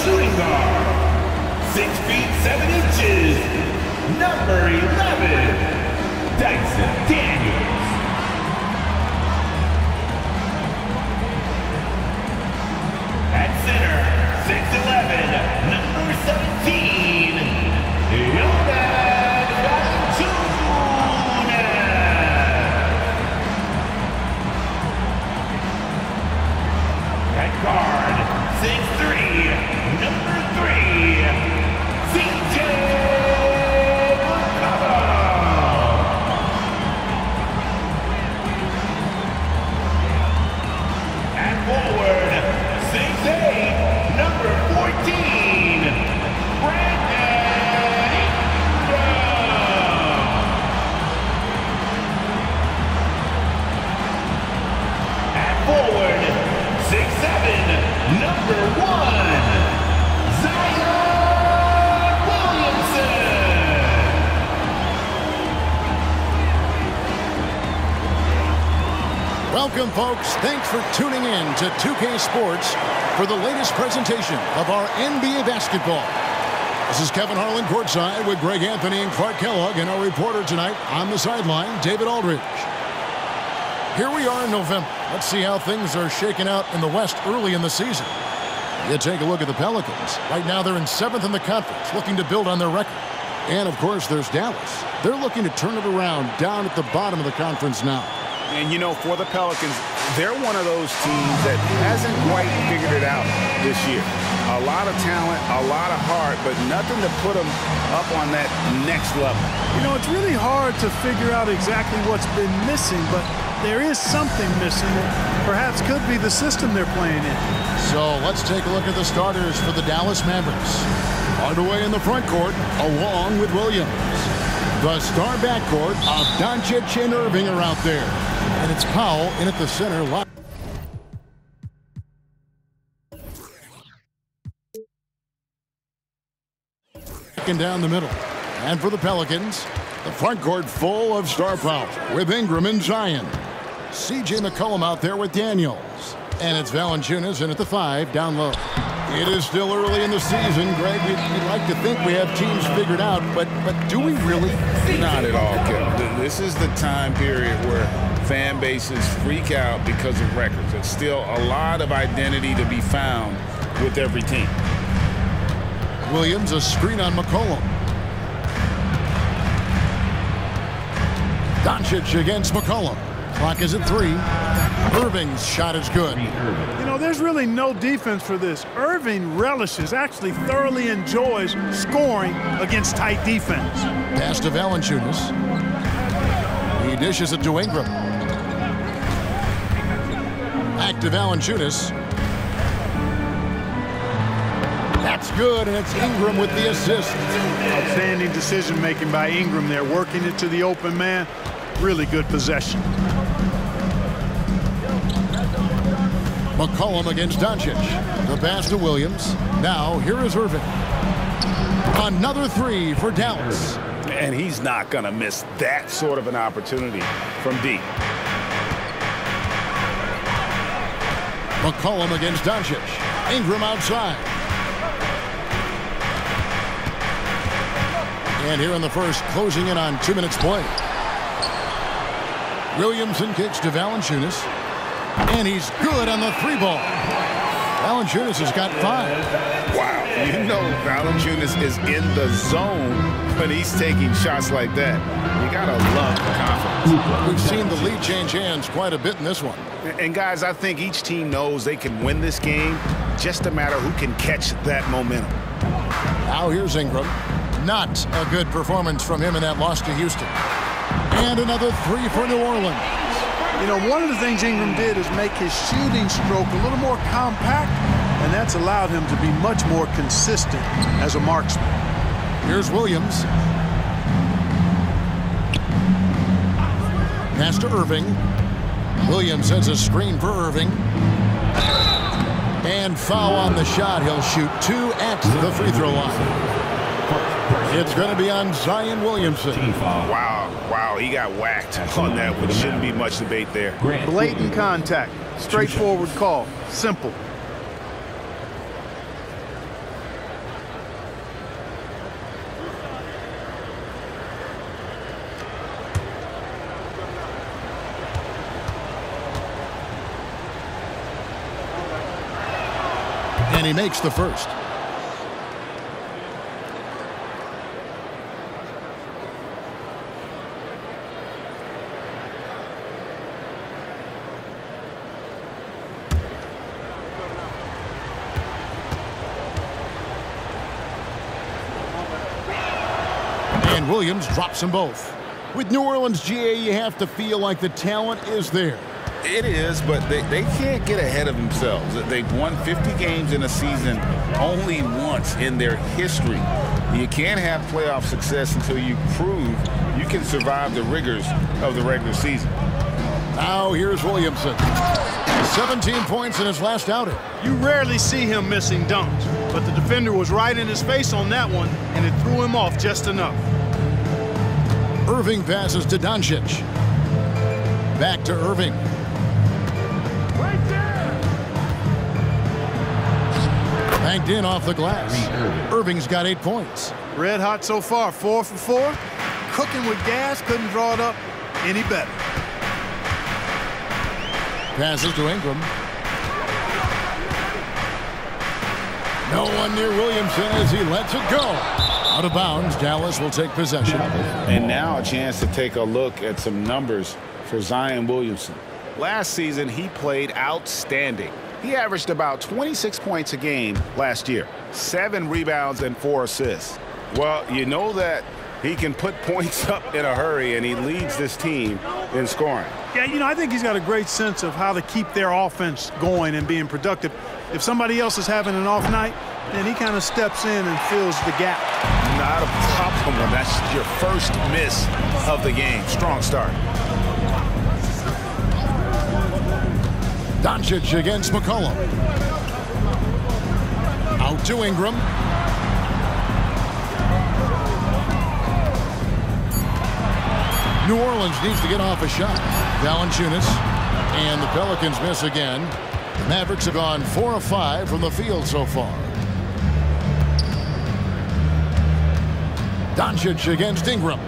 shooting guard, 6 feet 7 inches, number 11, Dyson Daniels. At center, 6'11", number 17, Jonas Valanciunas. At guard, 6'3", number 3, CJ McCollum. At forward, 6'8", number 14, Brandon Ingram. At forward, 6'7", number 1, Zion Williamson. Welcome, folks. Thanks for tuning in to 2K Sports for the latest presentation of our NBA basketball. This is Kevin Harlan courtside with Greg Anthony and Clark Kellogg, and our reporter tonight on the sideline, David Aldridge. Here we are in November. Let's see how things are shaking out in the West early in the season. You take a look at the Pelicans. Right now they're in 7th in the conference, looking to build on their record. And, of course, there's Dallas. They're looking to turn it around down at the bottom of the conference now. And, you know, for the Pelicans, they're one of those teams that hasn't quite figured it out this year. A lot of talent, a lot of heart, but nothing to put them up on that next level. You know, it's really hard to figure out exactly what's been missing, but there is something missing that perhaps could be the system they're playing in. So let's take a look at the starters for the Dallas Mavericks. Hardaway in the front court, along with Williams. The star backcourt of Doncic and Irving are out there. And it's Powell in at the center. And down the middle. And for the Pelicans, the front court full of star power with Ingram and Zion. CJ McCollum out there with Daniels. And it's Valanciunas in at the 5 down low. It is still early in the season, Greg. We'd like to think we have teams figured out, but do we really? Not at all, Kevin. This is the time period where fan bases freak out because of records. There's still a lot of identity to be found with every team. Williams, a screen on McCollum. Doncic against McCollum. Clock is at 3. Irving's shot is good. You know, there's really no defense for this. Irving relishes, actually thoroughly enjoys scoring against tight defense. Pass to Valanciunas. He dishes it to Ingram. Back to Valanciunas. That's good, and it's Ingram with the assist. Outstanding decision-making by Ingram there, working it to the open man. Really good possession. McCollum against Doncic. The pass to Williams. Now, here is Irving. Another 3 for Dallas. And he's not going to miss that sort of an opportunity from deep. McCollum against Doncic. Ingram outside. And here in the first, closing in on 2 minutes play. Williamson kicks to Valanciunas. And he's good on the 3-ball. Valanciunas has got 5. Wow, you know Valanciunas is in the zone when he's taking shots like that. You gotta love the confidence. We've seen the lead change hands quite a bit in this one. And guys, I think each team knows they can win this game, just a matter who can catch that momentum. Now here's Ingram. Not a good performance from him in that loss to Houston. And another 3 for New Orleans. You know, one of the things Ingram did is make his shooting stroke a little more compact, and that's allowed him to be much more consistent as a marksman. Here's Williams. Pass to Irving. Williams sends a screen for Irving. And foul on the shot. He'll shoot 2 at the free throw line. It's going to be on Zion Williamson. Wow, he got whacked on that one. Shouldn't be much debate there. Blatant contact. Straightforward call. Simple. And he makes the first. And Williams drops them both. With New Orleans, GA, you have to feel like the talent is there. It is, but they can't get ahead of themselves. They've won 50 games in a season only once in their history. You can't have playoff success until you prove you can survive the rigors of the regular season. Now here's Williamson. 17 points in his last outing. You rarely see him missing dunks, but the defender was right in his face on that one, and it threw him off just enough. Irving passes to Doncic. Back to Irving. Banked in off the glass. Irving's got 8 points. Red hot so far, 4 for 4. Cooking with gas, couldn't draw it up any better. Passes to Ingram. No one near Williamson as he lets it go. Out of bounds, Dallas will take possession. And now a chance to take a look at some numbers for Zion Williamson. Last season, he played outstanding. He averaged about 26 points a game last year, 7 rebounds and 4 assists. Well, you know that he can put points up in a hurry, and he leads this team in scoring. Yeah, you know, I think he's got a great sense of how to keep their offense going and being productive. If somebody else is having an off night, then he kind of steps in and fills the gap. Not a problem when that's your first miss of the game. Strong start. Doncic against McCollum. Out to Ingram. New Orleans needs to get off a shot. Valanciunas. And the Pelicans miss again. The Mavericks have gone 4 of 5 from the field so far. Doncic against Ingram.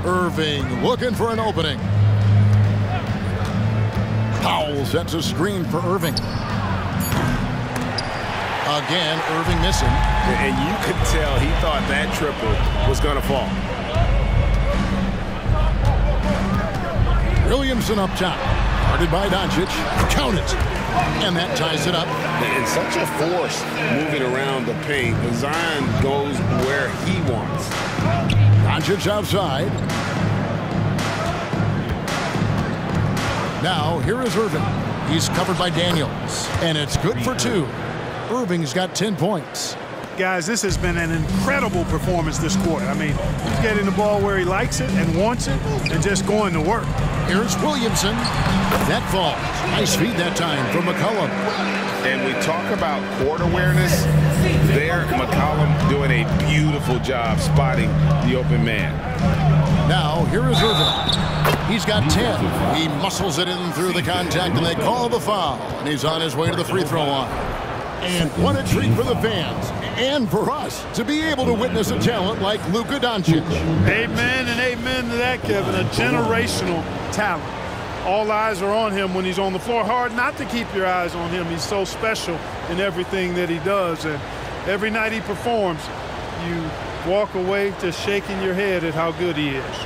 Irving looking for an opening. Powell sets a screen for Irving. Again, Irving missing. And you could tell he thought that triple was going to fall. Williamson up top. Guarded by Doncic. Count it. And that ties it up. And such a force moving around the paint. Zion goes where he wants. Doncic outside. Now, here is Irving. He's covered by Daniels. And it's good for 2. Irving's got 10 points. Guys, this has been an incredible performance this quarter. I mean, he's getting the ball where he likes it and wants it and just going to work. Here's Williamson. That falls. Nice feed that time from McCollum. And we talk about court awareness. There, McCollum doing a beautiful job spotting the open man. Now, here is Irving. He's got 10. He muscles it in through the contact, and they call the foul. And he's on his way to the free throw line. And what a treat for the fans and for us to be able to witness a talent like Luka Doncic. Amen and amen to that, Kevin. A generational talent. All eyes are on him when he's on the floor. Hard not to keep your eyes on him. He's so special in everything that he does. And every night he performs, you walk away just shaking your head at how good he is.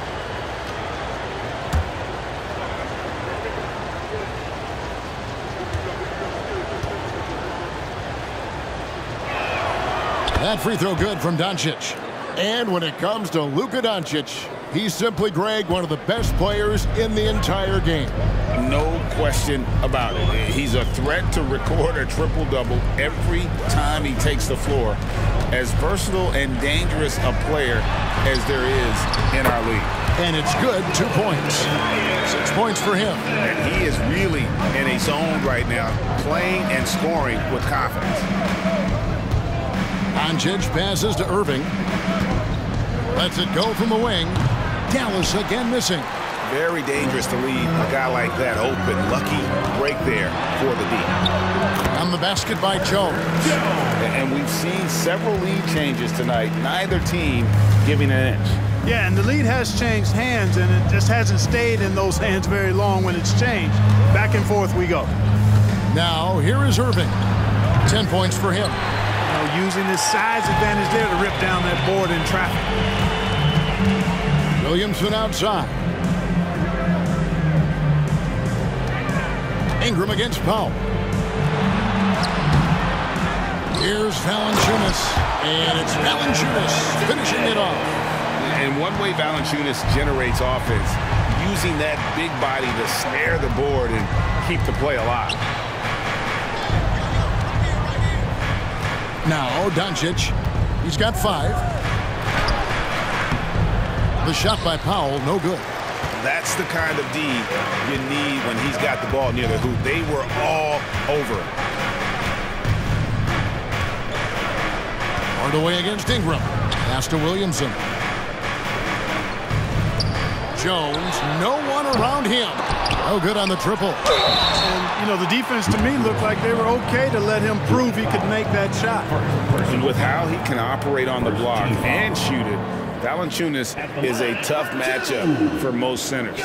That free throw good from Doncic. And when it comes to Luka Doncic, he's simply, Greg, one of the best players in the entire game. No question about it. He's a threat to record a triple-double every time he takes the floor. As versatile and dangerous a player as there is in our league. And it's good, 2 points. 6 points for him. And he is really in a zone right now, playing and scoring with confidence. Doncic passes to Irving. Lets it go from the wing. Dallas again missing. Very dangerous to leave a guy like that open. Lucky break there for the D. On the basket by Jones. And we've seen several lead changes tonight. Neither team giving an inch. Yeah, and the lead has changed hands, and it just hasn't stayed in those hands very long when it's changed. Back and forth we go. Now, here is Irving. 10 points for him. Using his size advantage there to rip down that board in traffic. Williamson outside. Ingram against Powell. Here's Valanciunas, and it's Valanciunas finishing it off. And one way Valanciunas generates offense, using that big body to snare the board and keep the play alive. Now, Doncic. He's got 5. The shot by Powell, no good. That's the kind of D you need when he's got the ball near the hoop. They were all over it. Hard away against Ingram. Pass to Williamson. Jones, no one around him. No good on the triple. And, the defense to me looked like they were okay to let him prove he could make that shot. And with how he can operate on the block and shoot it, Valanciunas is a tough matchup for most centers.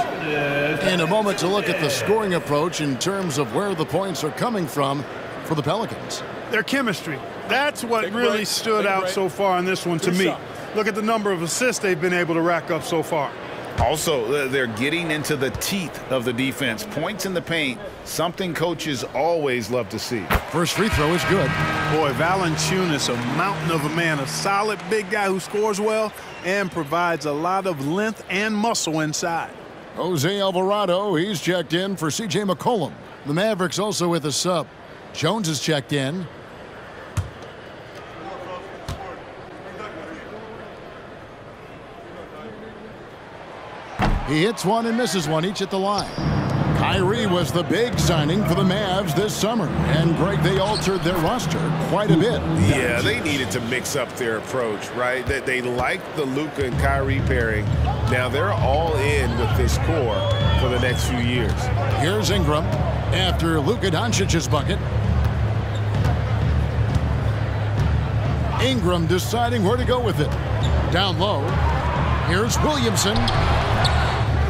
In a moment to look at the scoring approach in terms of where the points are coming from for the Pelicans. Their chemistry. That's what really stood out so far in this one to me. Look at the number of assists they've been able to rack up so far. Also, they're getting into the teeth of the defense. Points in the paint, something coaches always love to see. First free throw is good. Boy, Valanciunas, a mountain of a man, a solid big guy who scores well and provides a lot of length and muscle inside. Jose Alvarado, he's checked in for C.J. McCollum. The Mavericks also with a sub. Jones is checked in. He hits one and misses one, each at the line. Kyrie was the big signing for the Mavs this summer. And, Greg, they altered their roster quite a bit. Yeah, they needed to mix up their approach, right? That they liked the Luka and Kyrie pairing. Now they're all in with this core for the next few years. Here's Ingram after Luka Doncic's bucket. Ingram deciding where to go with it. Down low. Here's Williamson.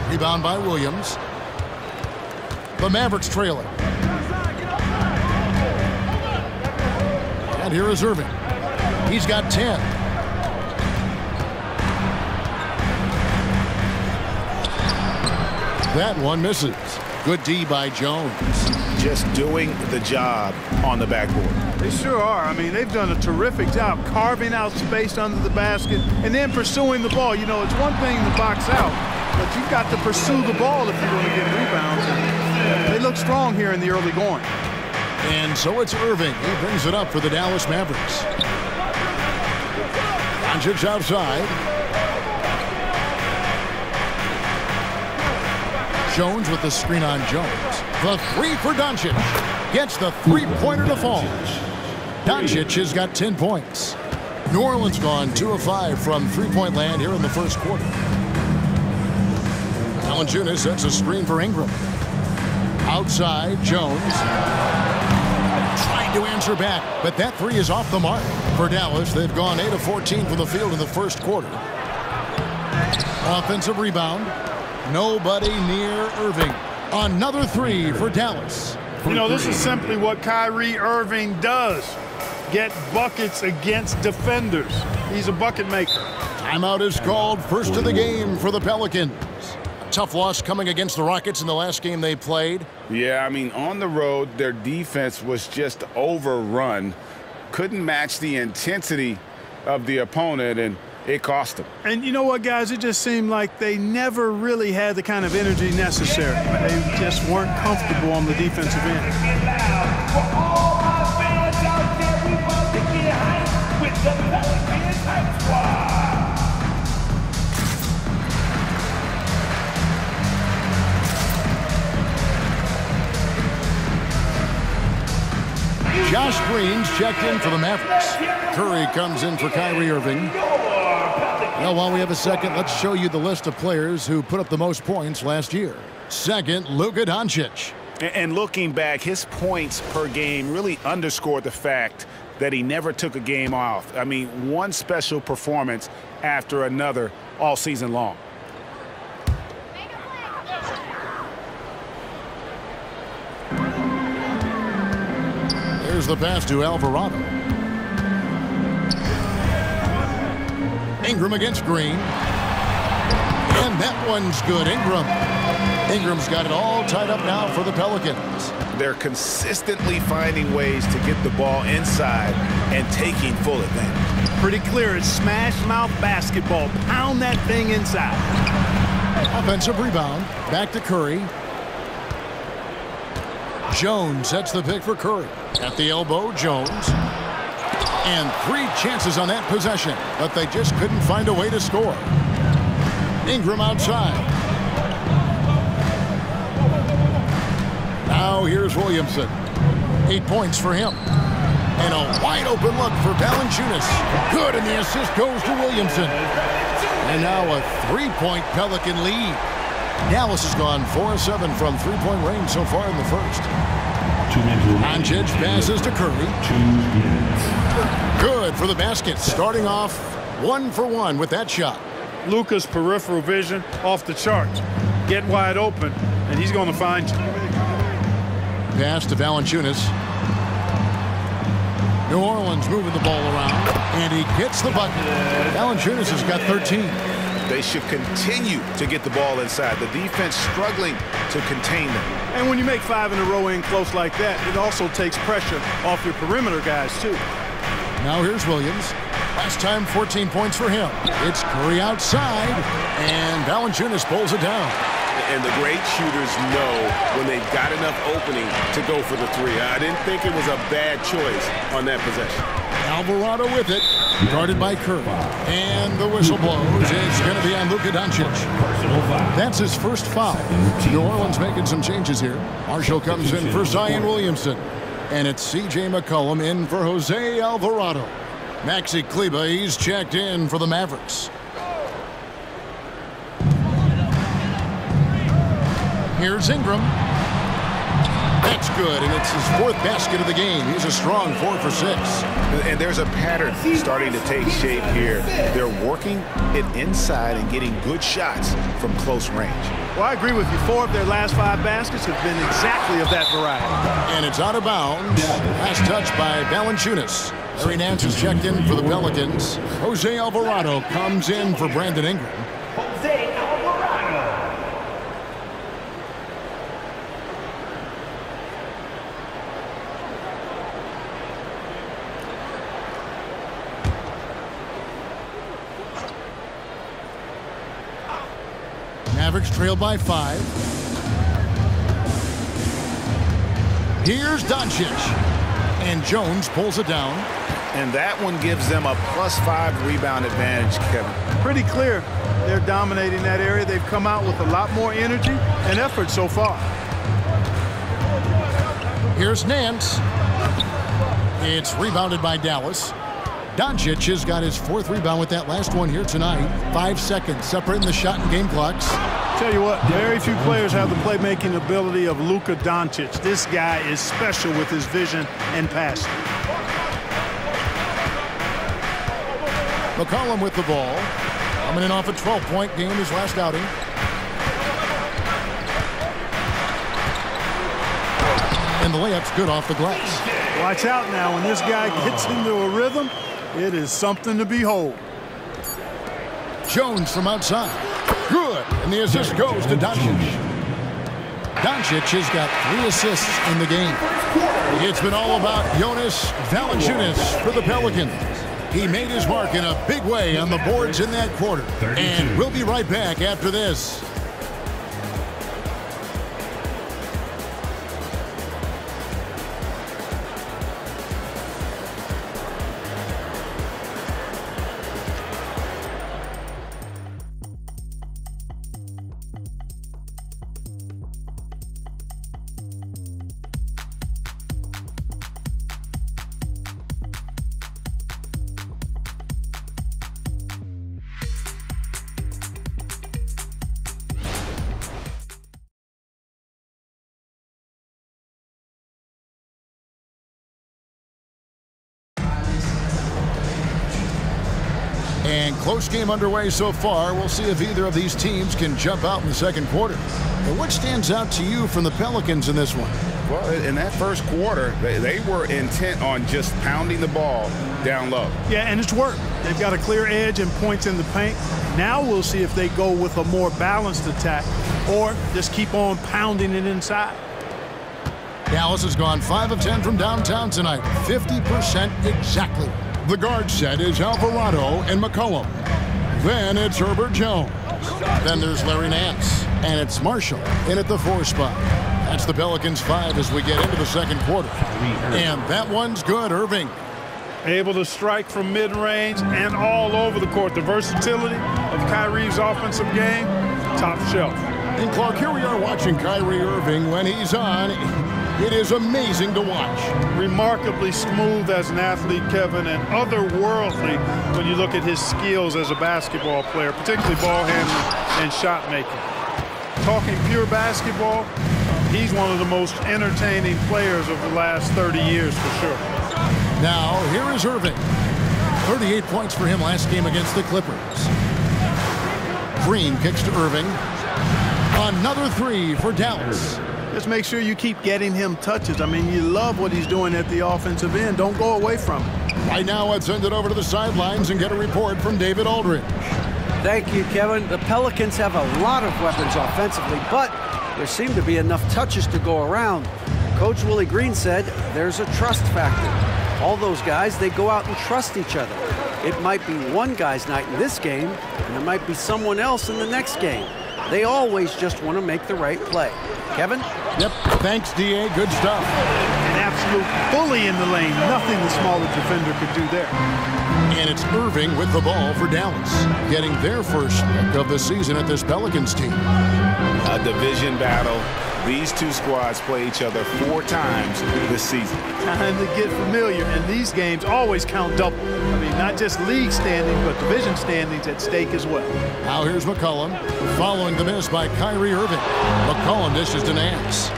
Rebound by Williams. The Mavericks trailing. And here is Irving. He's got 10. That one misses. Good D by Jones. Just doing the job on the backboard. They sure are. I mean, they've done a terrific job carving out space under the basket and then pursuing the ball. You know, it's one thing to box out, but you've got to pursue the ball if you're going to get rebounds. And they look strong here in the early going. And so it's Irving. He brings it up for the Dallas Mavericks. Doncic outside. Jones with the screen on Jones. The three for Doncic. Gets the three-pointer to fall. Doncic has got 10 points. New Orleans gone 2 of 5 from three-point land here in the first quarter. Valanciunas sets a screen for Ingram. Outside, Jones. Trying to answer back, but that three is off the mark. For Dallas, they've gone 8 of 14 from the field in the first quarter. Offensive rebound. Nobody near Irving. Another three for Dallas. You know, this is simply what Kyrie Irving does. Get buckets against defenders. He's a bucket maker. Timeout is called. First of the game for the Pelicans. A tough loss coming against the Rockets in the last game they played. Yeah, I mean, on the road, their defense was just overrun. Couldn't match the intensity of the opponent, and it cost them. And you know what, guys? It just seemed like they never really had the kind of energy necessary. They just weren't comfortable on the defensive end. For all our fans out there, we want to get hyped with the Pelicans Hype Squad. Josh Green's checked in for the Mavericks. Curry comes in for Kyrie Irving. Now, while we have a second, let's show you the list of players who put up the most points last year. Second, Luka Doncic. And looking back, his points per game really underscored the fact that he never took a game off. I mean, one special performance after another all season long. Here's the pass to Alvarado. Ingram against Green. And that one's good. Ingram's got it all tied up now for the Pelicans. They're consistently finding ways to get the ball inside and taking full advantage. Pretty clear. It's smash mouth basketball. Pound that thing inside. Offensive rebound. Back to Curry. Jones sets the pick for Curry. At the elbow, Jones. And 3 chances on that possession, but they just couldn't find a way to score. Ingram outside. Now here's Williamson. 8 points for him. And a wide open look for Valanciunas. Good, and the assist goes to Williamson. And now a 3-point Pelican lead. Dallas has gone 4-7 from 3-point range so far in the first. Doncic passes to Curry. Good for the basket. Starting off 1 for 1 with that shot. Luka's peripheral vision off the charts. Get wide open, and he's going to find you. Pass to Valanciunas. New Orleans moving the ball around, and he gets the bucket. Valanciunas has got 13. They should continue to get the ball inside. The defense struggling to contain them. And when you make 5 in a row in close like that, it also takes pressure off your perimeter guys, too. Now here's Williams. Last time, 14 points for him. It's Curry outside, and Valanciunas pulls it down. And the great shooters know when they've got enough opening to go for the 3. I didn't think it was a bad choice on that possession. Alvarado with it, guarded by Curry. And the whistle blows. It's going to be on Luka Doncic. That's his first foul. New Orleans making some changes here. Marshall comes in for Zion Williamson. And it's C.J. McCollum in for Jose Alvarado. Maxi Kleber, he's checked in for the Mavericks. Here's Ingram. That's good, and it's his 4th basket of the game. He's a strong 4 for 6. And there's a pattern starting to take shape here. They're working it inside and getting good shots from close range. Well, I agree with you. 4 of their last 5 baskets have been exactly of that variety. And it's out of bounds. Last touch by Valanciunas. Larry Nance is checked in for the Pelicans. Jose Alvarado comes in for Brandon Ingram. Jose Alvarado. Mavericks trail by 5. Here's Doncic. And Jones pulls it down. And that one gives them a +5 rebound advantage, Kevin. Pretty clear. They're dominating that area. They've come out with a lot more energy and effort so far. Here's Nance. It's rebounded by Dallas. Doncic has got his 4th rebound with that last one here tonight. 5 seconds separating the shot and game clocks. Tell you what, very few players have the playmaking ability of Luka Doncic. This guy is special with his vision and passing. McCollum with the ball. Coming in off a 12-point game his last outing. And the layup's good off the glass. Watch out now. When this guy gets into a rhythm, it is something to behold. Jones from outside. Good. And the assist goes to Doncic. Doncic has got 3 assists in the game. It's been all about Jonas Valanciunas for the Pelicans. He made his mark in a big way on the boards in that quarter. And we'll be right back after this. And close game underway so far. We'll see if either of these teams can jump out in the second quarter. But what stands out to you from the Pelicans in this one? Well, in that first quarter, they were intent on just pounding the ball down low. Yeah, and it's worked. They've got a clear edge and points in the paint. Now we'll see if they go with a more balanced attack or just keep on pounding it inside. Dallas has gone 5 of 10 from downtown tonight. 50% exactly. The guard set is Alvarado and McCollum. Then it's Herbert Jones. Then there's Larry Nance. And it's Marshall in at the 4 spot. That's the Pelicans 5 as we get into the second quarter. And that one's good, Irving. Able to strike from mid-range and all over the court. The versatility of Kyrie's offensive game, top shelf. And Clark, here we are watching Kyrie Irving. When he's on, it is amazing to watch. Remarkably smooth as an athlete, Kevin, and otherworldly when you look at his skills as a basketball player, particularly ball handling and shot making. Talking pure basketball, he's one of the most entertaining players of the last 30 years for sure. Now, here is Irving. 38 points for him last game against the Clippers. Green kicks to Irving. Another 3 for Dallas. Just make sure you keep getting him touches. I mean, you love what he's doing at the offensive end. Don't go away from him. Right now, let's send it over to the sidelines and get a report from David Aldridge. Thank you, Kevin. The Pelicans have a lot of weapons offensively, but there seem to be enough touches to go around. Coach Willie Green said there's a trust factor. All those guys, they go out and trust each other. It might be one guy's night in this game, and it might be someone else in the next game. They always just want to make the right play. Kevin? Yep. Thanks, D.A. Good stuff. An absolute bully in the lane. Nothing the smaller defender could do there. And it's Irving with the ball for Dallas, getting their first look of the season at this Pelicans team. A division battle. These two squads play each other 4 times this season. Time to get familiar, and these games always count double. I mean, not just league standing, but division standings at stake as well. Now here's McCollum, following the miss by Kyrie Irving. McCollum dishes to Nance.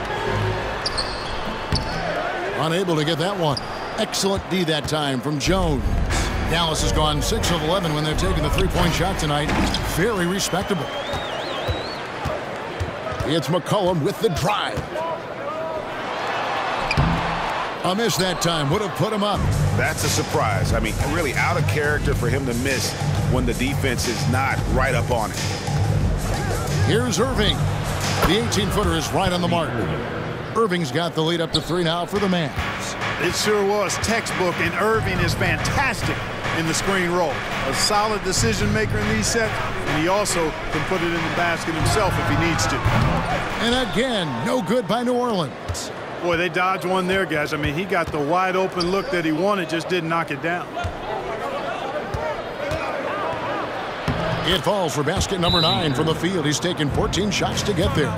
Unable to get that one. Excellent D that time from Jones. Dallas has gone 6 of 11 when they're taking the 3-point shot tonight. Very respectable. It's McCollum with the drive. A miss that time would have put him up. That's a surprise. I mean, really out of character for him to miss when the defense is not right up on it. Here's Irving. The 18-footer is right on the mark. Irving's got the lead up to 3 now for the Mavs. It sure was textbook, and Irving is fantastic in the screen roll. A solid decision maker in these sets, and he also can put it in the basket himself if he needs to. And again, no good by New Orleans. Boy, they dodged one there, guys. I mean, he got the wide open look that he wanted, just didn't knock it down. It falls for basket number 9 from the field. He's taken 14 shots to get there.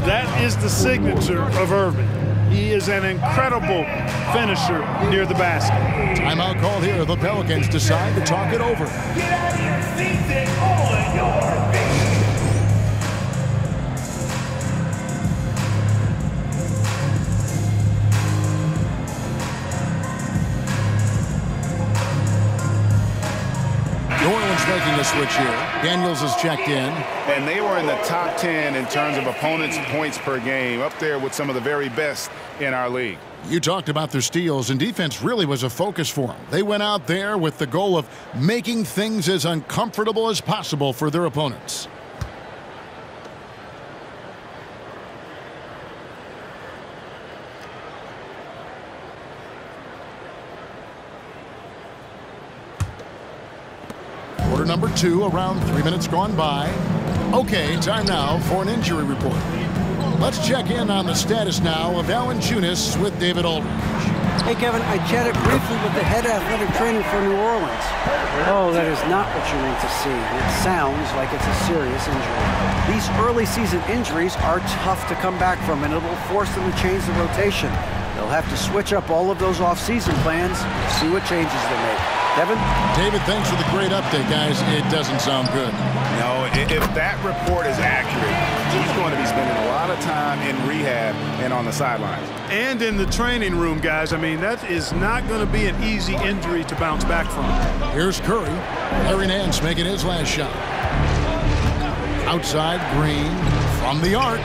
That is the signature of Irving. He is an incredible finisher near the basket. Timeout called here. The Pelicans decide to talk it over. Get out of your seats and on your feet. New Orleans making a switch here. Daniels has checked in. And they were in the top 10 in terms of opponents' points per game, up there with some of the very best in our league. You talked about their steals, and defense really was a focus for them. They went out there with the goal of making things as uncomfortable as possible for their opponents. Quarter number 2, around 3 minutes gone by. Okay, time now for an injury report. Let's check in on the status now of Valanciunas with David Aldridge. Hey, Kevin, I chatted briefly with the head athletic trainer for New Orleans. Oh, that is not what you need to see. It sounds like it's a serious injury. These early season injuries are tough to come back from, and it'll force them to change the rotation. They'll have to switch up all of those off-season plans, see what changes they make. Kevin? David, thanks for the great update, guys. It doesn't sound good. No, if that report is accurate, he's going to be spending a lot of time in rehab and on the sidelines. And in the training room, guys. I mean, that is not going to be an easy injury to bounce back from. Here's Curry. Larry Nance making his last shot. Outside, Green from the arc.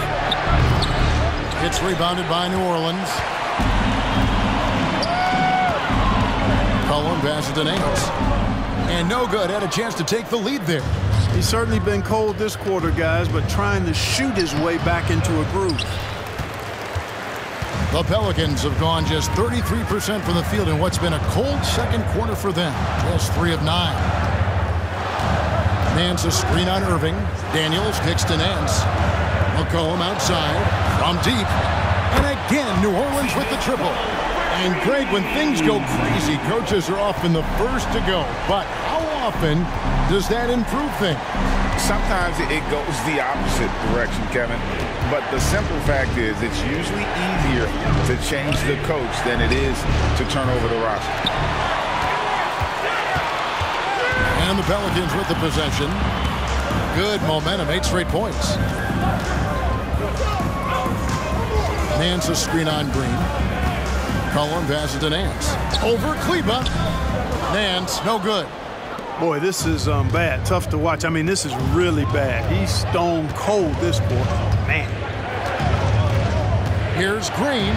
It's rebounded by New Orleans. Cullen passes to Nance. And no good. Had a chance to take the lead there. He's certainly been cold this quarter, guys, but trying to shoot his way back into a groove. The Pelicans have gone just 33% from the field in what's been a cold second quarter for them. Just 3 of 9. Nance a screen on Irving. Daniels kicks to Nance. McCollum outside from deep. And again, New Orleans with the triple. And Greg, when things go crazy, coaches are often the first to go. But how often does that improve things? Sometimes it goes the opposite direction, Kevin. But the simple fact is it's usually easier to change the coach than it is to turn over the roster. And the Pelicans with the possession. Good momentum, 8 straight points. Nance a screen on Green. Cullen passes to Nance. Over Kleba. Nance, no good. Boy, this is bad. Tough to watch. I mean, this is really bad. He's stone cold this quarter. Man. Here's Green.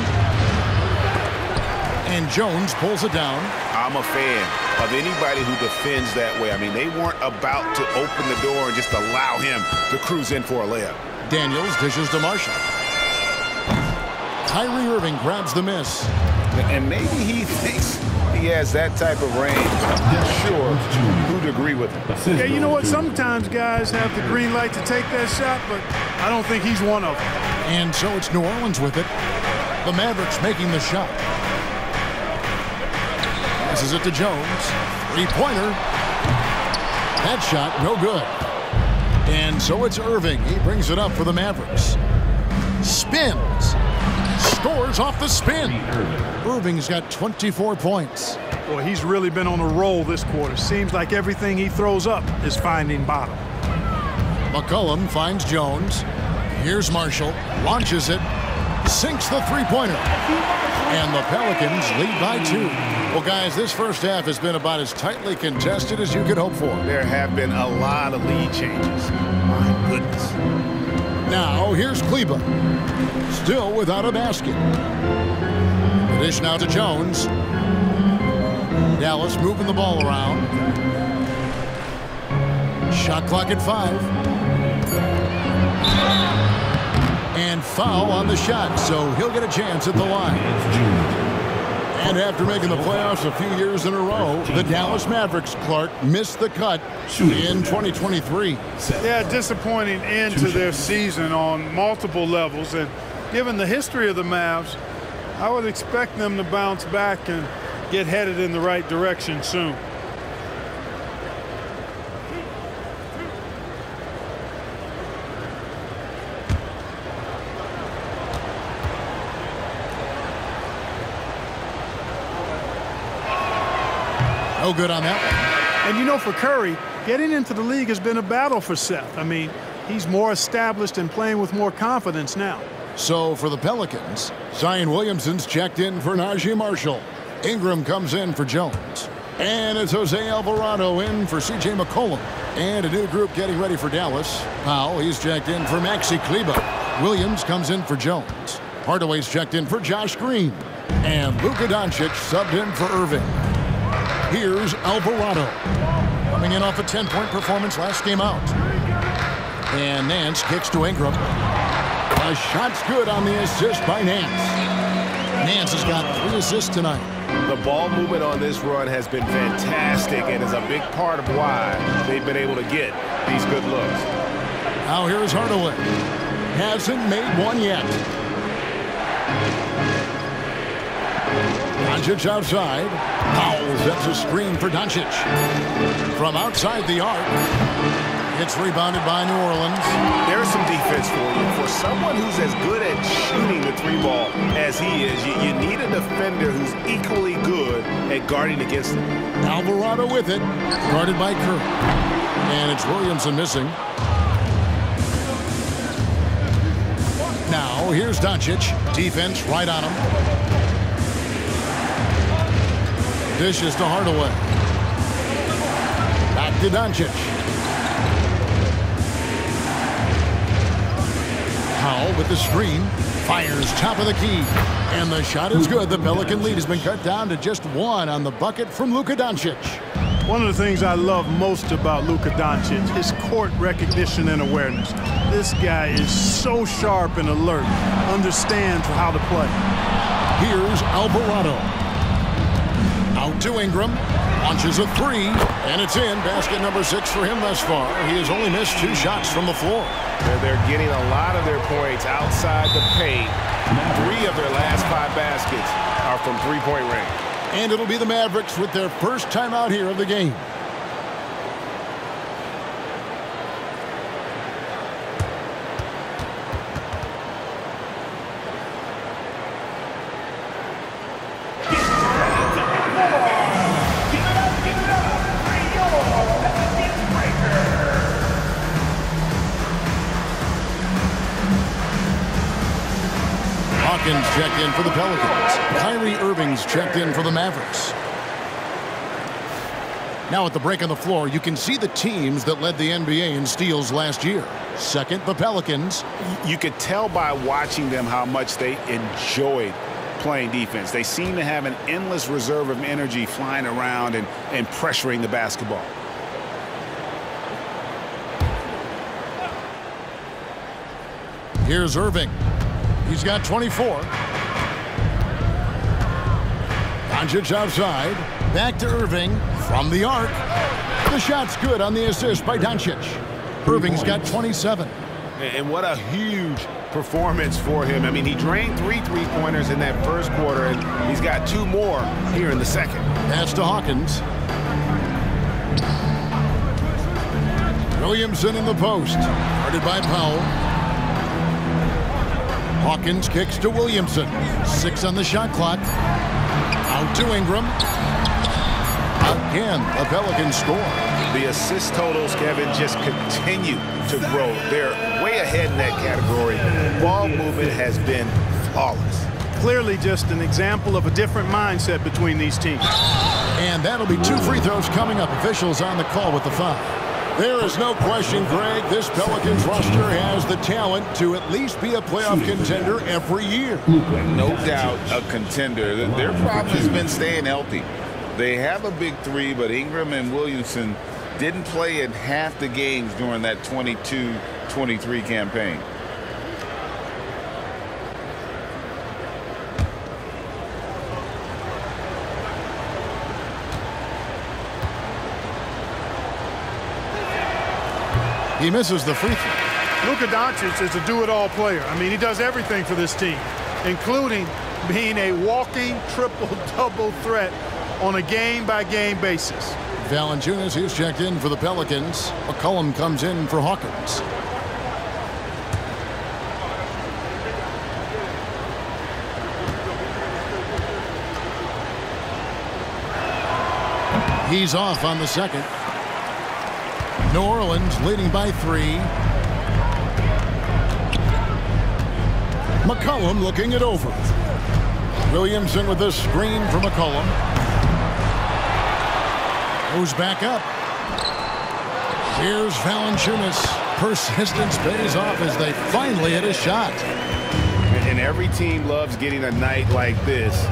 And Jones pulls it down. I'm a fan of anybody who defends that way. I mean, they weren't about to open the door and just allow him to cruise in for a layup. Daniels dishes to Marshall. Kyrie Irving grabs the miss. And maybe he thinks he has that type of range. I'm not sure who'd agree with him. Yeah, you know what? Sometimes guys have the green light to take that shot, but I don't think he's one of them. And so it's New Orleans with it. The Mavericks making the shot. Passes it to Jones. 3-pointer. That shot, no good. And so it's Irving. He brings it up for the Mavericks. Spins. Scores off the spin. Irving's got 24 points. Boy, he's really been on a roll this quarter. Seems like everything he throws up is finding bottom. McCollum finds Jones. Here's Marshall. Launches it. Sinks the 3-pointer. And the Pelicans lead by 2. Well, guys, this first half has been about as tightly contested as you could hope for. There have been a lot of lead changes. My goodness. Now, here's Kleba. Still without a basket. The dish now to Jones. Dallas moving the ball around. Shot clock at 5. And foul on the shot, so he'll get a chance at the line. And after making the playoffs a few years in a row, the Dallas Mavericks, Clark, missed the cut in 2023. Yeah, disappointing end to their season on multiple levels. And given the history of the Mavs, I would expect them to bounce back and get headed in the right direction soon. No good on that one. And you know, for Curry, getting into the league has been a battle for Seth. I mean, he's more established and playing with more confidence now. So for the Pelicans, Zion Williamson's checked in for Najee Marshall. Ingram comes in for Jones. And it's Jose Alvarado in for C.J. McCollum. And a new group getting ready for Dallas. Powell, he's checked in for Maxi Kleba. Williams comes in for Jones. Hardaway's checked in for Josh Green. And Luka Doncic subbed in for Irving. Here's Alvarado. Coming in off a 10-point performance last game out. And Nance kicks to Ingram. A shot's good on the assist by Nance. Nance has got 3 assists tonight. The ball movement on this run has been fantastic and is a big part of why they've been able to get these good looks. Now here's Hardaway. Hasn't made one yet. Doncic outside. Powell sets a screen for Doncic. From outside the arc, It's rebounded by New Orleans. There's some defense for you. For someone who's as good at shooting the three ball as he is, you need a defender who's equally good at guarding against him. Alvarado with it, guarded by Kerr. And it's Williamson missing. Now, here's Doncic. Defense right on him. Dishes to Hardaway. Back to Doncic. Powell with the screen. Fires top of the key. And the shot is good. The Pelican lead has been cut down to just one on the bucket from Luka Doncic. One of the things I love most about Luka Doncic is court recognition and awareness. This guy is so sharp and alert, understands how to play. Here's Alvarado. Out to Ingram. Launches a three, and it's in. Basket number 6 for him thus far. He has only missed 2 shots from the floor. They're getting a lot of their points outside the paint. 3 of their last 5 baskets are from three-point range. And it'll be the Mavericks with their first time out here of the game. Hawkins checked in for the Pelicans. Kyrie Irving's checked in for the Mavericks. Now at the break on the floor, you can see the teams that led the NBA in steals last year. Second, the Pelicans. You could tell by watching them how much they enjoyed playing defense. They seem to have an endless reserve of energy flying around and pressuring the basketball. Here's Irving. He's got 24. Doncic outside. Back to Irving from the arc. The shot's good on the assist by Doncic. Irving's got 27. And what a huge performance for him. I mean, he drained 3 three-pointers in that first quarter, and he's got 2 more here in the second. Pass to Hawkins. Williamson in the post. Guarded by Powell. Hawkins kicks to Williamson. 6 on the shot clock. Out to Ingram. Again, the Pelicans score. The assist totals, Kevin, just continue to grow. They're way ahead in that category. Ball movement has been flawless. Clearly just an example of a different mindset between these teams. And that'll be 2 free throws coming up. Officials on the call with the foul. There is no question, Greg, this Pelicans roster has the talent to at least be a playoff contender every year. No doubt a contender. Their problem has been staying healthy. They have a big 3, but Ingram and Williamson didn't play in half the games during that 22-23 campaign. He misses the free throw. Luka Doncic is a do-it-all player. I mean, he does everything for this team, including being a walking triple-double threat on a game-by-game basis. Valanciunas, who's checked in for the Pelicans. McCollum comes in for Hawkins. He's off on the second. New Orleans leading by 3. McCollum looking it over. Williamson with the screen for McCollum. Goes back up. Here's Valanciunas. Persistence pays off as they finally hit a shot. And every team loves getting a night like this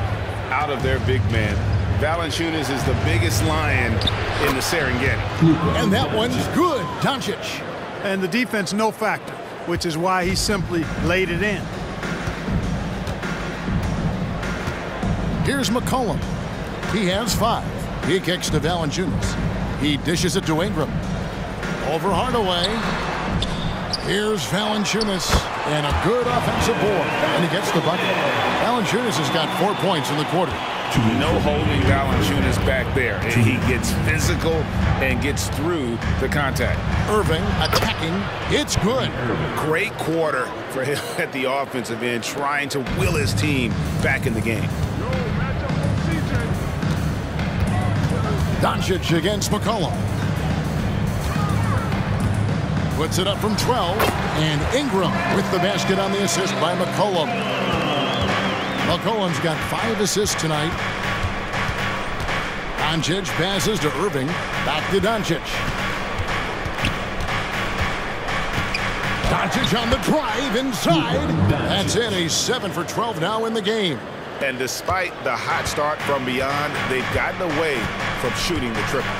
out of their big man. Valanciunas is the biggest lion in the Serengeti. And that one's good. Doncic. And the defense no factor, which is why he simply laid it in. Here's McCollum. He has 5. He kicks to Valanciunas. He dishes it to Ingram. Over Hardaway. Here's Valanciunas. And a good offensive board. And he gets the bucket. Valanciunas has got 4 points in the quarter. No holding Valanciunas back there. And he gets physical and gets through the contact. Irving attacking. It's good. Great quarter for him at the offensive end, trying to will his team back in the game. Doncic against McCollum. Puts it up from 12. And Ingram with the basket on the assist by McCollum. McCollum's got 5 assists tonight. Doncic passes to Irving. Back to Doncic. Doncic on the drive inside. That's in. He's 7 for 12 now in the game. And despite the hot start from beyond, they've gotten away from shooting the triple.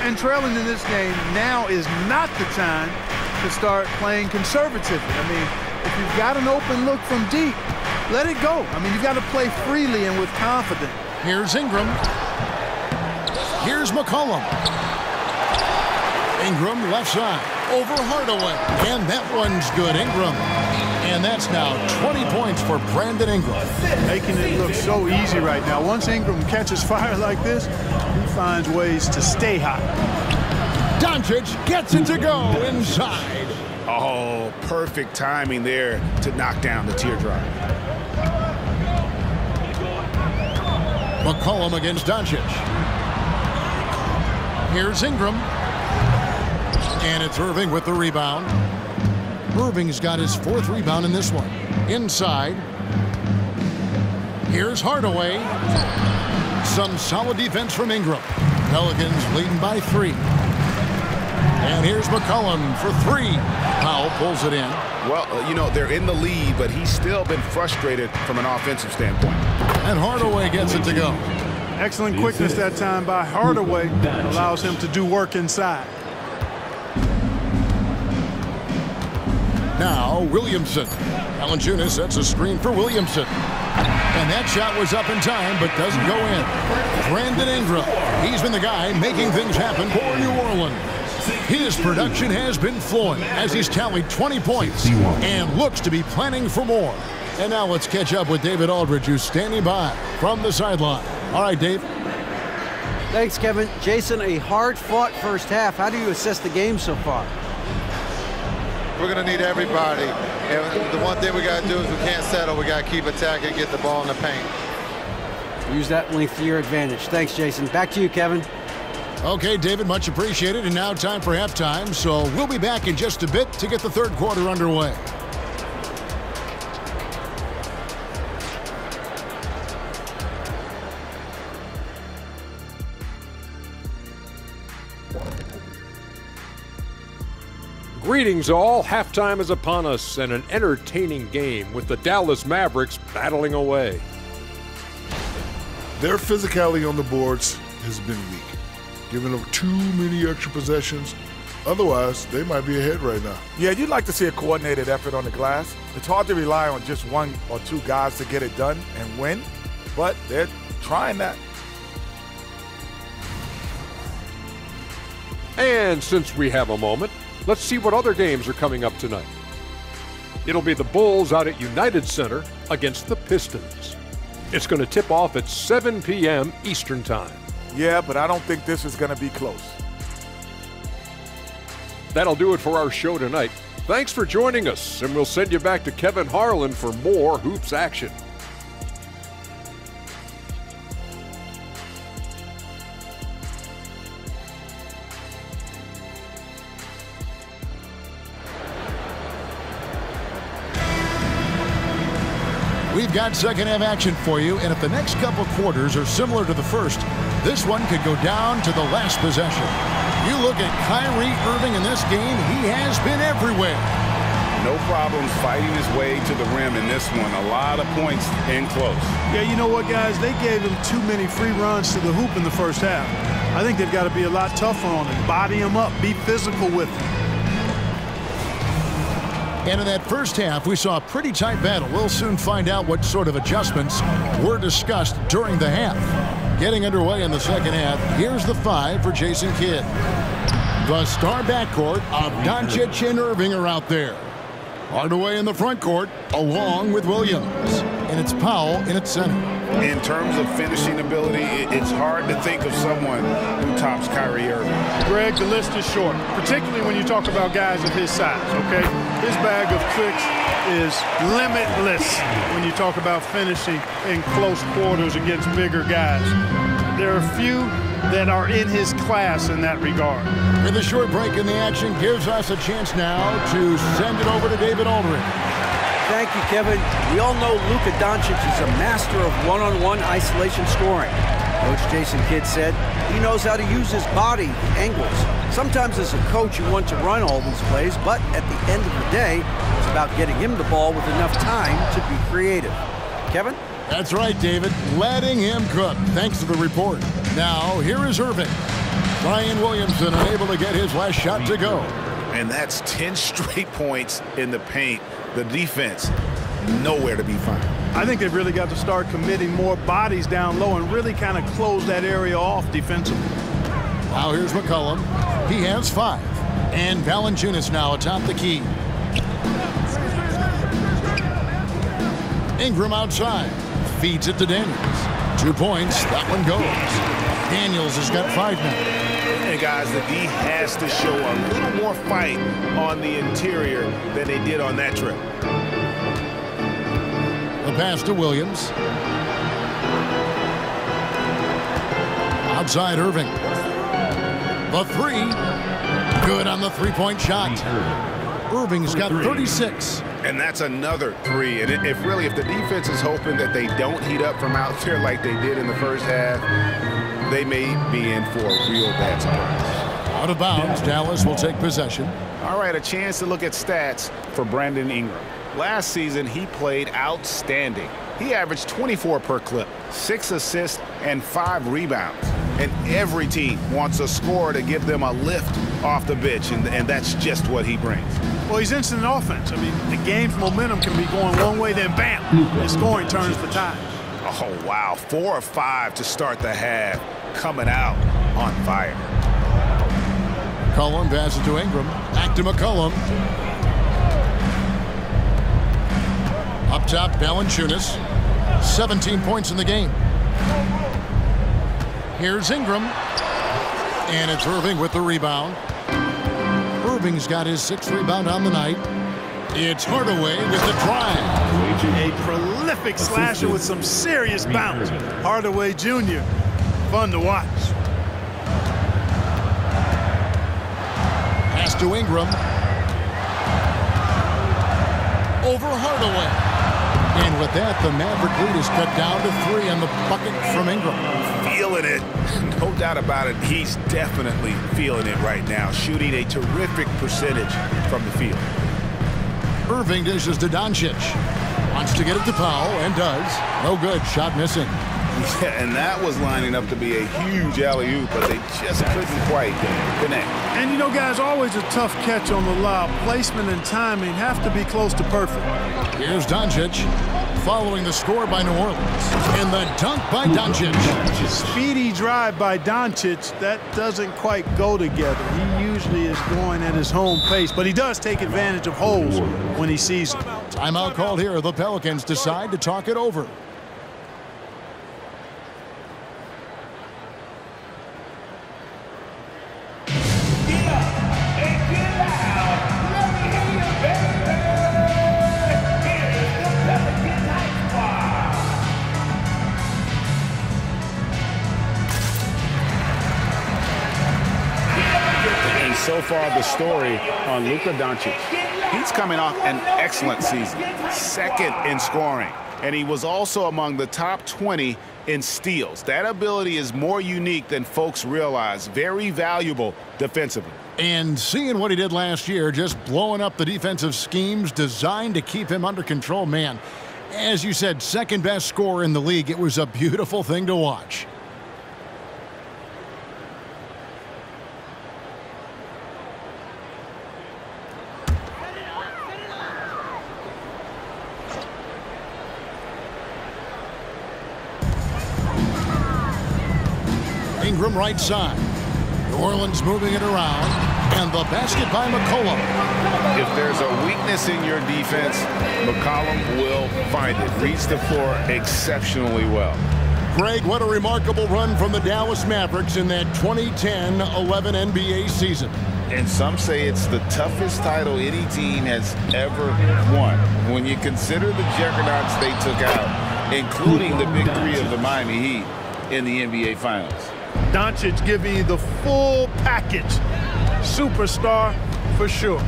And trailing in this game, now is not the time to start playing conservatively. I mean, if you've got an open look from deep, let it go. I mean, you've got to play freely and with confidence. Here's Ingram. Here's McCollum. Ingram left side. Over Hardaway. And that one's good. Ingram. And that's now 20 points for Brandon Ingram. Making it look so easy right now. Once Ingram catches fire like this, he finds ways to stay hot. Doncic gets it to go inside. Oh, perfect timing there to knock down the teardrop. McCollum against Doncic. Here's Ingram. And it's Irving with the rebound. Irving's got his 4th rebound in this one. Inside. Here's Hardaway. Some solid defense from Ingram. Pelicans leading by 3. And here's McCollum for 3. Powell pulls it in. Well, you know, they're in the lead, but he's still been frustrated from an offensive standpoint. And Hardaway gets it to go. Excellent quickness that time by Hardaway. Allows him to do work inside. Now Williamson. Valanciunas sets a screen for Williamson. And that shot was up in time, but doesn't go in. Brandon Ingram. He's been the guy making things happen for New Orleans. His production has been flowing as he's tallied 20 points and looks to be planning for more. And now let's catch up with David Aldridge, who's standing by from the sideline. All right, Dave. Thanks, Kevin. Jason, a hard-fought first half. How do you assess the game so far? We're going to need everybody. And the one thing we got to do is we can't settle. We got to keep attacking and get the ball in the paint. Use that length to your advantage. Thanks, Jason. Back to you, Kevin. Okay, David, much appreciated. And now time for halftime. So we'll be back in just a bit to get the third quarter underway. Greetings all. Halftime is upon us and an entertaining game with the Dallas Mavericks battling away. Their physicality on the boards has been weak, giving up too many extra possessions. Otherwise, they might be ahead right now. Yeah, you'd like to see a coordinated effort on the glass. It's hard to rely on just 1 or 2 guys to get it done and win, but they're trying that. And since we have a moment, let's see what other games are coming up tonight. It'll be the Bulls out at United Center against the Pistons. It's going to tip off at 7 p.m. Eastern Time. Yeah, but I don't think this is going to be close. That'll do it for our show tonight. Thanks for joining us, and we'll send you back to Kevin Harlan for more hoops action. We've got second half action for you, and if the next couple quarters are similar to the first, this one could go down to the last possession. You look at Kyrie Irving in this game, he has been everywhere. No problems fighting his way to the rim in this one. A lot of points in close. Yeah, you know what, guys? They gave him too many free runs to the hoop in the first half. I think they've got to be a lot tougher on him. Body him up. Be physical with him. And in that first half, we saw a pretty tight battle. We'll soon find out what sort of adjustments were discussed during the half. Getting underway in the second half, here's the 5 for Jason Kidd. The star backcourt of Doncic and Irving are out there. Hardaway in the front court, along with Williams. And it's Powell in its center. In terms of finishing ability, it's hard to think of someone who tops Kyrie Irving. Greg, the list is short, particularly when you talk about guys of his size, okay? His bag of tricks is limitless when you talk about finishing in close quarters against bigger guys. There are few that are in his class in that regard. And the short break in the action gives us a chance now to send it over to David Aldridge. Thank you, Kevin. We all know Luka Doncic is a master of one-on-one isolation scoring. Coach Jason Kidd said he knows how to use his body, angles. Sometimes as a coach you want to run all these plays, but at the end of the day, it's about getting him the ball with enough time to be creative. Kevin? That's right, David. Letting him cook. Thanks to the report. Now, here is Irving. Brian Williamson unable to get his last shot to go. And that's 10 straight points in the paint. The defense, nowhere to be found. I think they've really got to start committing more bodies down low and really kind of close that area off defensively. Now here's McCollum. He has 5. And Valanciunas now atop the key. Ingram outside. Feeds it to Daniels. 2 points. That one goes. Daniels has got 5 now. And guys, the D has to show a little more fight on the interior than they did on that trip. The pass to Williams. Outside Irving. The 3. Good on the 3-point shot. Irving's got 36. And that's another 3. And if the defense is hoping that they don't heat up from out there like they did in the first half, they may be in for a real bad surprise. Out of bounds, Dallas will take possession. All right, a chance to look at stats for Brandon Ingram. Last season, he played outstanding. He averaged 24 per clip, 6 assists, and 5 rebounds. And every team wants a scorer to give them a lift off the bench, and that's just what he brings. Well, he's instant offense. I mean, the game's momentum can be going one way, then bam, the scoring turns the tide. Oh, wow, 4 of 5 to start the half, coming out on fire. McCollum passes to Ingram. Back to McCollum. Up top, Valanciunas. 17 points in the game. Here's Ingram. And it's Irving with the rebound. Irving's got his 6th rebound on the night. It's Hardaway with the drive. A prolific slasher with some serious bounce. Hardaway Jr. Fun to watch. Pass to Ingram. Over Hardaway. And with that, the Maverick lead is cut down to 3 on the bucket from Ingram. Feeling it. No doubt about it. He's definitely feeling it right now. Shooting a terrific percentage from the field. Irving dishes to Doncic. Wants to get it to Powell and does. No good. Shot missing. Yeah, and that was lining up to be a huge alley-oop, but they just couldn't quite connect. And you know, guys, always a tough catch on the lob. Placement and timing have to be close to perfect. Here's Doncic following the score by New Orleans. And the dunk by Doncic. Speedy drive by Doncic. That doesn't quite go together. He usually is going at his home pace, but he does take advantage of holes when he sees them. Timeout called here. The Pelicans decide to talk it over. So far, the story on Luka Doncic. He's coming off an excellent season, 2nd in scoring, and he was also among the top 20 in steals. That ability is more unique than folks realize. Very valuable defensively. And seeing what he did last year, just blowing up the defensive schemes designed to keep him under control, man. As you said, 2nd best scorer in the league. It was a beautiful thing to watch. Ingram right side. New Orleans moving it around. And the basket by McCollum. If there's a weakness in your defense, McCollum will find it. Reads the floor exceptionally well. Greg, what a remarkable run from the Dallas Mavericks in that 2010-11 NBA season. And some say it's the toughest title any team has ever won. When you consider the juggernauts they took out, including the big three of the Miami Heat in the NBA Finals. Doncic giving you the full package. Superstar for sure.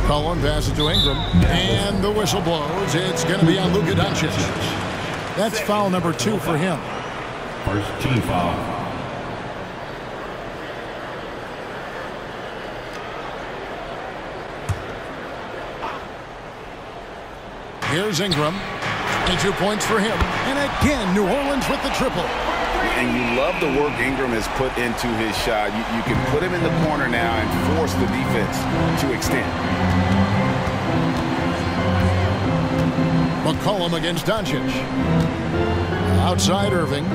Cullen passes to Ingram, and the whistle blows. It's going to be on Luka Doncic. That's foul number 2 for him. First team foul. Here's Ingram. 22 points for him. And again, New Orleans with the triple. And you love the work Ingram has put into his shot. You can put him in the corner now and force the defense to extend. McCollum against Doncic. Outside Irving.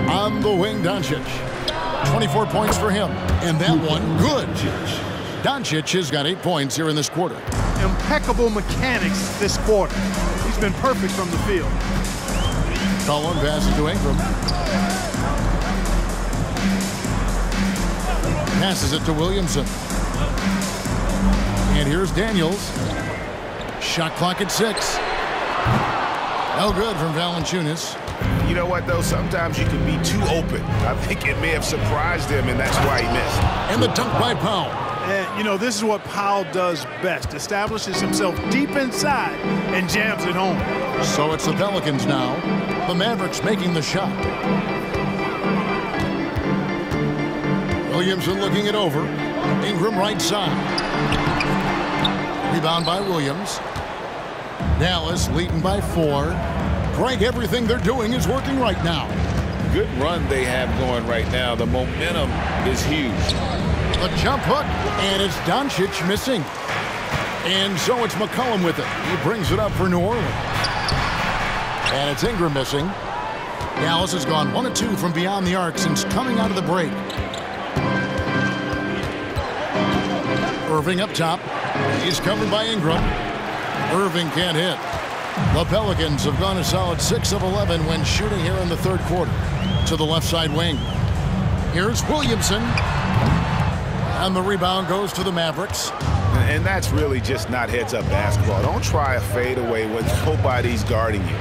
On the wing, Doncic. 24 points for him. And that one, good. Doncic has got 8 points here in this quarter. Impeccable mechanics this quarter. He's been perfect from the field. Cullen passes to Ingram. Passes it to Williamson. And here's Daniels. Shot clock at 6. No good from Valanciunas. You know what, though? Sometimes you can be too open. I think it may have surprised him, and that's why he missed. And the dunk by Powell. And, you know, this is what Powell does best. Establishes himself deep inside and jams it home. So it's the Pelicans now. The Mavericks making the shot. Williamson looking it over. Ingram right side. Rebound by Williams. Dallas leading by 4. Greg, everything they're doing is working right now. Good run they have going right now. The momentum is huge. The jump hook, and it's Doncic missing. And so it's McCollum with it. He brings it up for New Orleans. And it's Ingram missing. Dallas has gone 1 of 2 from beyond the arc since coming out of the break. Irving up top. He's covered by Ingram. Irving can't hit. The Pelicans have gone a solid 6 of 11 when shooting here in the third quarter. To the left side wing. Here's Williamson. And the rebound goes to the Mavericks. And that's really just not heads-up basketball. Don't try a fadeaway when nobody's guarding you.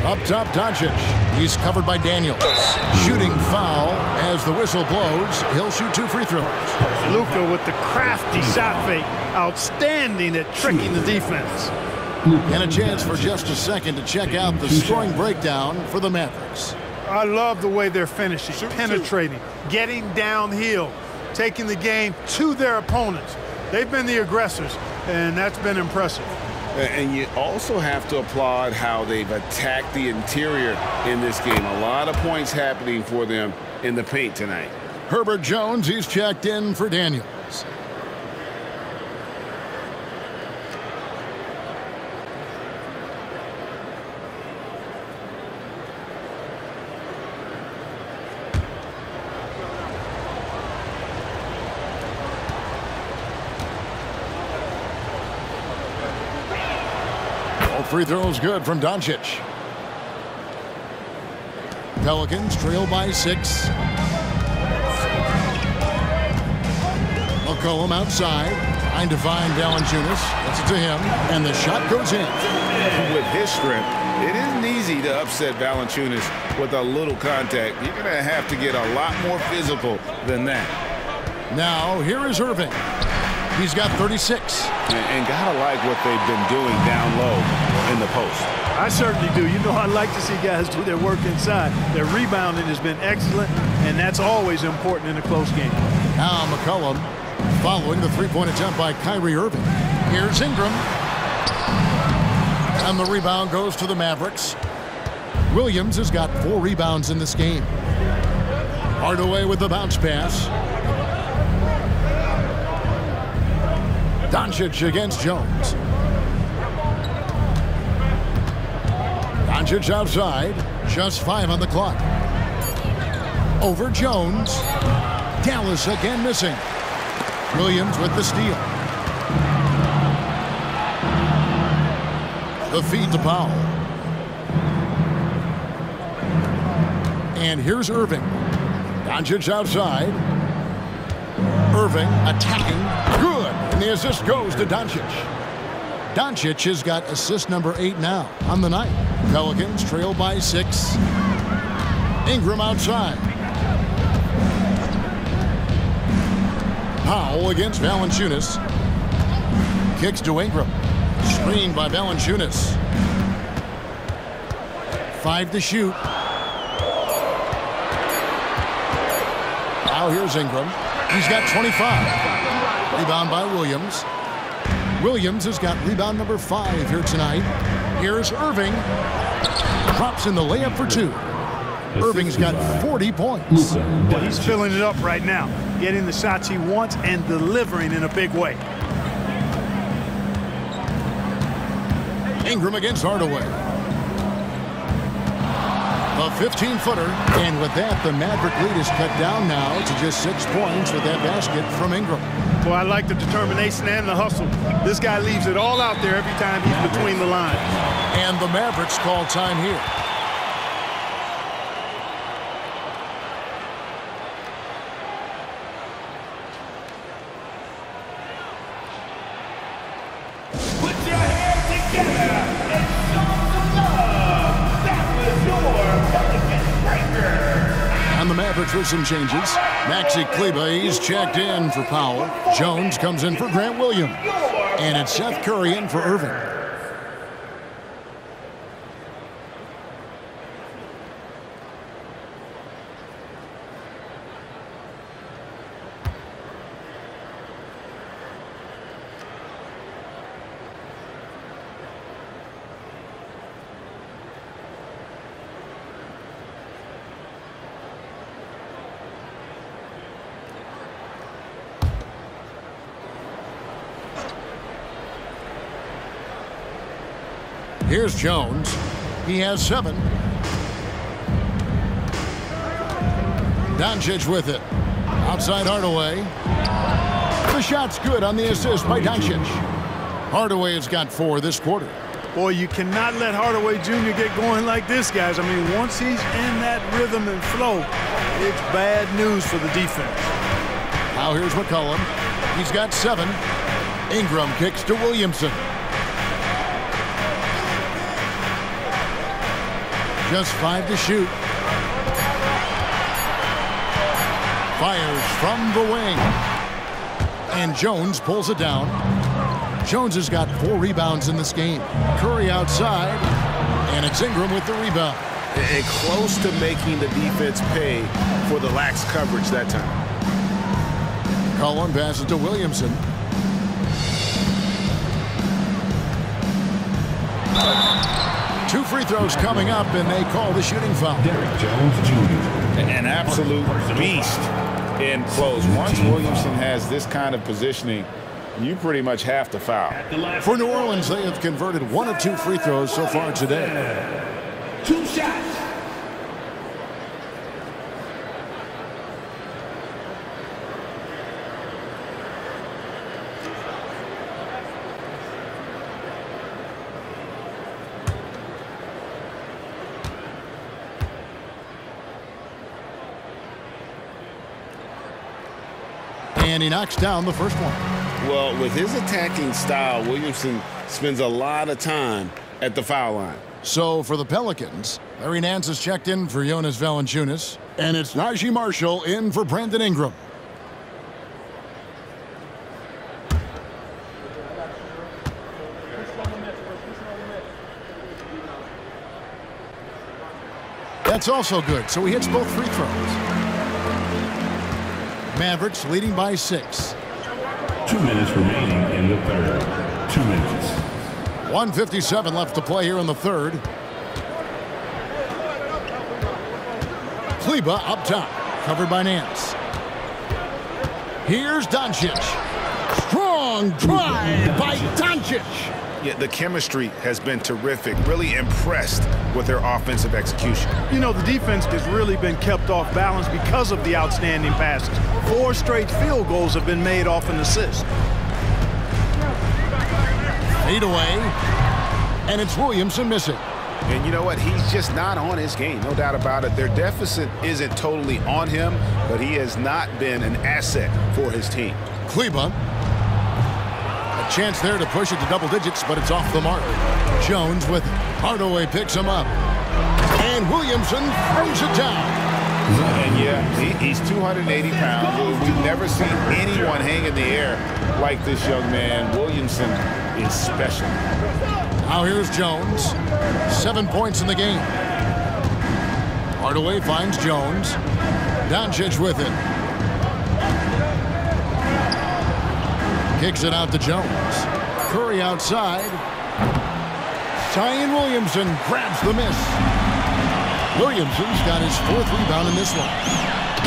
Up top, Doncic. He's covered by Daniels. Shooting foul as the whistle blows. He'll shoot 2 free throws. Luka with the crafty shot fake. Outstanding at tricking the defense. And a chance for just a second to check out the scoring breakdown for the Mavericks. I love the way they're finishing, penetrating, getting downhill, taking the game to their opponents. They've been the aggressors, and that's been impressive. And you also have to applaud how they've attacked the interior in this game. A lot of points happening for them in the paint tonight. Herbert Jones, he's checked in for Daniels. Free throws good from Doncic. Pelicans trail by 6. McCollum outside. Trying to find Valanciunas. Gets it to him. And the shot goes in. With his strength, it isn't easy to upset Valanciunas with a little contact. You're going to have to get a lot more physical than that. Now, here is Irving. He's got 36. And gotta like what they've been doing down low in the post. I certainly do. You know, I like to see guys do their work inside. Their rebounding has been excellent, and that's always important in a close game. Now McCollum following the three-point attempt by Kyrie Irving. Here's Ingram. And the rebound goes to the Mavericks. Williams has got 4 rebounds in this game. Hardaway with the bounce pass. Doncic against Jones. Doncic outside. Just 5 on the clock. Over Jones. Dallas again missing. Williams with the steal. The feed to Powell. And here's Irving. Doncic outside. Irving attacking. Good. And the assist goes to Doncic. Doncic has got assist number 8 now on the night. Pelicans trail by 6. Ingram outside. Powell against Valanciunas. Kicks to Ingram. Screened by Valanciunas. 5 to shoot. Now here's Ingram. He's got 25. Rebound by Williams. Williams has got rebound number 5 here tonight. Here's Irving. Drops in the layup for 2. Irving's got 40 points. Well, he's filling it up right now, getting the shots he wants and delivering in a big way. Ingram against Hardaway. A 15-footer, and with that, the Maverick lead is cut down now to just 6 points with that basket from Ingram. Well, I like the determination and the hustle. This guy leaves it all out there every time he's between the lines. And the Mavericks call time here. Put your hands together and show some love. That was your Pelican breaker. And the Mavericks with some changes. Maxi Kleber, he's checked in for Powell. Jones comes in for Grant Williams. And it's Seth Curry in for Irving. Here's Jones. He has 7. Doncic with it. Outside Hardaway. The shot's good on the assist by Doncic. Hardaway has got 4 this quarter. Boy, you cannot let Hardaway Jr. get going like this, guys. I mean, once he's in that rhythm and flow, it's bad news for the defense. Now here's McCollum. He's got 7. Ingram kicks to Williamson. Just 5 to shoot. Fires from the wing. And Jones pulls it down. Jones has got 4 rebounds in this game. Curry outside. And it's Ingram with the rebound. And close to making the defense pay for the lax coverage that time. Cullen passes to Williamson. Two free throws coming up, and they call the shooting foul. Derek Jones Jr. An absolute beast in close. Once Williamson has this kind of positioning, you pretty much have to foul. For New Orleans, they have converted 1 of 2 free throws so far today. 2 shots. And he knocks down the first one. Well, with his attacking style, Williamson spends a lot of time at the foul line. So for the Pelicans, Larry Nance has checked in for Jonas Valanciunas. And it's Najee Marshall in for Brandon Ingram. That's also good, so he hits both free throws. Mavericks leading by 6. 2 minutes remaining in the third. 2 minutes. 1:57 left to play here in the third. Kleber up top, covered by Nance. Here's Doncic. Strong drive by Doncic. Yeah, the chemistry has been terrific. Really impressed with their offensive execution. You know, the defense has really been kept off balance because of the outstanding passes. 4 straight field goals have been made off an assist. Fade away, and it's Williamson missing. And you know what? He's just not on his game, no doubt about it. Their deficit isn't totally on him, but he has not been an asset for his team. Kleba. A chance there to push it to double digits, but it's off the mark. Jones with it. Hardaway picks him up. And Williamson throws it down. And yeah, he's 280 pounds. We've never seen anyone hang in the air like this young man. Williamson is special. Now here's Jones. 7 points in the game. Hardaway finds Jones. Doncic with it. Kicks it out to Jones. Curry outside. Zion Williamson grabs the miss. Williamson's got his 4th rebound in this one.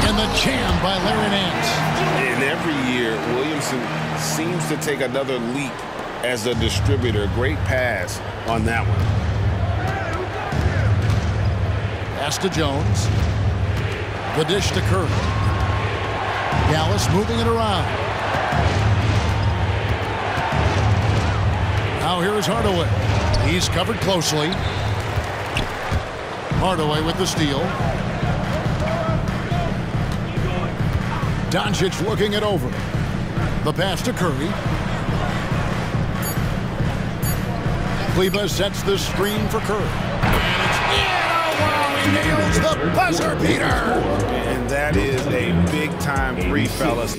And the jam by Larry Nance. And every year, Williamson seems to take another leap as a distributor. Great pass on that one. Pass to Jones. The dish to Curry. Dallas moving it around. Now here's Hardaway. He's covered closely. Hardaway with the steal. Doncic looking it over. The pass to Curry. Kleba sets the screen for Curry. And it's in! Oh, wow, he nails the buzzer beater! And that is a big-time three, fellas.